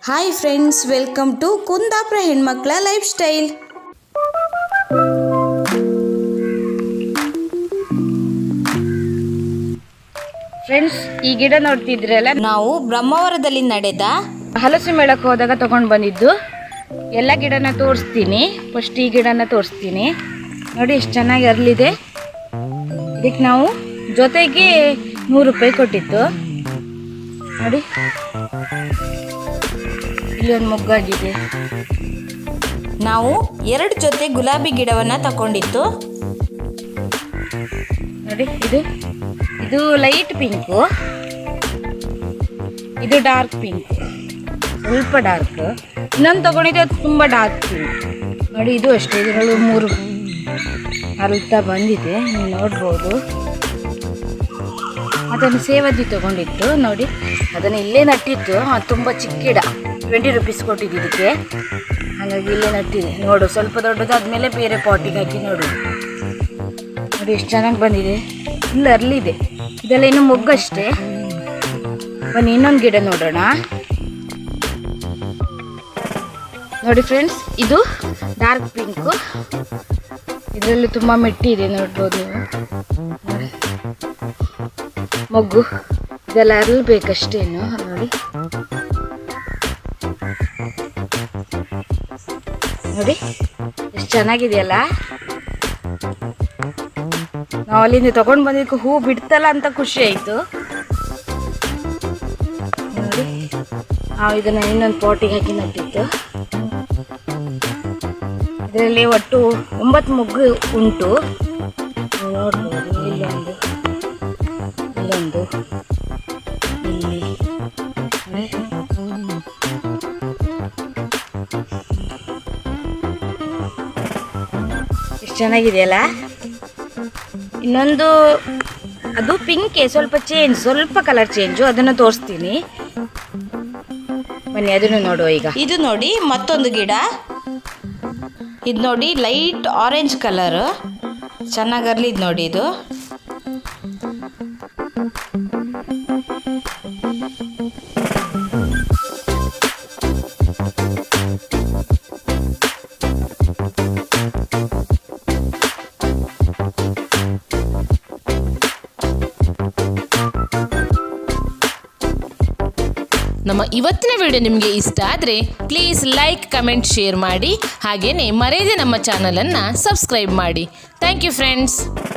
Hi friends, welcome to Kundapura ಹೆಣ್ಮಕ್ಳ life style. Friends, ಈ ಗಿಡ ನೋಡ್ತಿದ್ರಲ್ಲ, ನಾವು ಬ್ರಹ್ಮಾವರದಲ್ಲಿ ನಡೆದ ಹಲಸು ಮೇಳಕ್ಕೆ ಹೋದಾಗ ತಗೊಂಡು ಬಂದಿದ್ದು. ಎಲ್ಲ ಗಿಡನ ತೋರಿಸ್ತೀನಿ. ಫಸ್ಟ್ ಈ ಗಿಡನ ತೋರಿಸ್ತೀನಿ. ನೋಡಿ ಎಷ್ಟು ಚೆನ್ನಾಗಿ ಅರಳಿದೆ. ಇದಕ್ಕೆ ನಾವು ಜೊತೆಗೆ 100 ರೂಪಾಯಿ ಕೊಟ್ಟಿತ್ತು. ನೋಡಿ, ಇಲ್ಲಿ ಒಂದು ಮೊಗ್ಗಾಗಿದೆ. ನಾವು 2 ಜೊತೆ ಗುಲಾಬಿ ಗಿಡವನ್ನು ತಗೊಂಡಿತ್ತು. ನೋಡಿ, ಇದು ಲೈಟ್ ಪಿಂಕು, ಇದು ಡಾರ್ಕ್ ಪಿಂಕ್, ಸ್ವಲ್ಪ ಡಾರ್ಕ್. ಇನ್ನೊಂದು ತಗೊಂಡಿದ್ದೆ, ಅದು ತುಂಬ ಡಾರ್ಕ್ ಪಿಂಕ್. ನೋಡಿ, ಇದು ಅಷ್ಟೇ. ಇದರಲ್ಲೂ 3 ಅರಳ್ತಾ ಬಂದಿದೆ, ನೀವು ನೋಡ್ಬೋದು. ಅದನ್ನು ಸೇವದಿ ತಗೊಂಡಿತ್ತು. ನೋಡಿ, ಅದನ್ನು ಇಲ್ಲೇ ನಟ್ಟಿತ್ತು. ಅದು ತುಂಬ ಚಿಕ್ಕ ಗಿಡ, 20 ರೂಪೀಸ್ ಕೊಟ್ಟಿದ್ದು ಇದಕ್ಕೆ. ಹಾಗಾಗಿ ಇಲ್ಲೇ ನಟ್ಟಿದೆ. ನೋಡು, ಸ್ವಲ್ಪ ದೊಡ್ಡದಾದ್ಮೇಲೆ ಬೇರೆ ಪಾಟಿಗೆ ಹಾಕಿ ನೋಡು. ನೋಡಿ ಎಷ್ಟು ಚೆನ್ನಾಗಿ ಬಂದಿದೆ. ಇಲ್ಲ ಅರಳಿದೆ. ಇದೆಲ್ಲ ಇನ್ನು ಮೊಗ್ಗಷ್ಟೇ. ಬನ್ನಿ ಇನ್ನೊಂದು ಗಿಡ ನೋಡೋಣ. ನೋಡಿ ಫ್ರೆಂಡ್ಸ್, ಇದು ಡಾರ್ಕ್ ಪಿಂಕು. ಇದರಲ್ಲಿ ತುಂಬ ಮೆಟ್ಟಿದೆ, ನೋಡ್ಬೋದು ನೀವು. ಮೊಗ್ಗು ಇದೆಲ್ಲ ಅರಳಬೇಕಷ್ಟೇನು. ನೋಡಿ ನೋಡಿ ಎಷ್ಟು ಚೆನ್ನಾಗಿದೆಯಲ್ಲ. ನಾವು ಅಲ್ಲಿಂದ ತಗೊಂಡು ಬಂದಿದ್ದಕ್ಕೆ ಹೂ ಬಿಡ್ತಲ್ಲ ಅಂತ ಖುಷಿ ಆಯಿತು. ನೋಡಿ, ನಾವು ಇದನ್ನು ಇನ್ನೊಂದು ಪಾಟಿಗೆ ಹಾಕಿ ನಟ್ಟಿತ್ತು. ಇದರಲ್ಲಿ ಒಟ್ಟು 9 ಮೊಗ್ಗು ಉಂಟು. ನೋಡ್ಬೋದು, ಇಲ್ಲೊಂದು, ಇಲ್ಲೊಂದು, ಇಲ್ಲಿ. ಎಷ್ಟು ಚೆನ್ನಾಗಿದೆಯಲ್ಲ. ಇನ್ನೊಂದು ಅದು ಪಿಂಕೆ, ಸ್ವಲ್ಪ ಕಲರ್ ಚೇಂಜು. ಅದನ್ನು ತೋರಿಸ್ತೀನಿ, ಬನ್ನಿ ಅದನ್ನು ನೋಡುವ ಈಗ. ಇದು ನೋಡಿ ಮತ್ತೊಂದು ಗಿಡ. ಇದು ನೋಡಿ ಲೈಟ್ ಆರೆಂಜ್ ಕಲರ್, ಚೆನ್ನಾಗಿ ಅರಳಿದ್ ನೋಡಿ. ಇದು ನಮ್ಮ ಇವತ್ತಿನ ವಿಡಿಯೋ ನಿಮಗೆ ಇಷ್ಟ ಆದರೆ ಪ್ಲೀಸ್ ಲೈಕ್, ಕಮೆಂಟ್, ಶೇರ್ ಮಾಡಿ. ಹಾಗೆಯೇ ಮರೆಯದೆ ನಮ್ಮ ಚಾನಲನ್ನು ಸಬ್ಸ್ಕ್ರೈಬ್ ಮಾಡಿ. Thank you friends.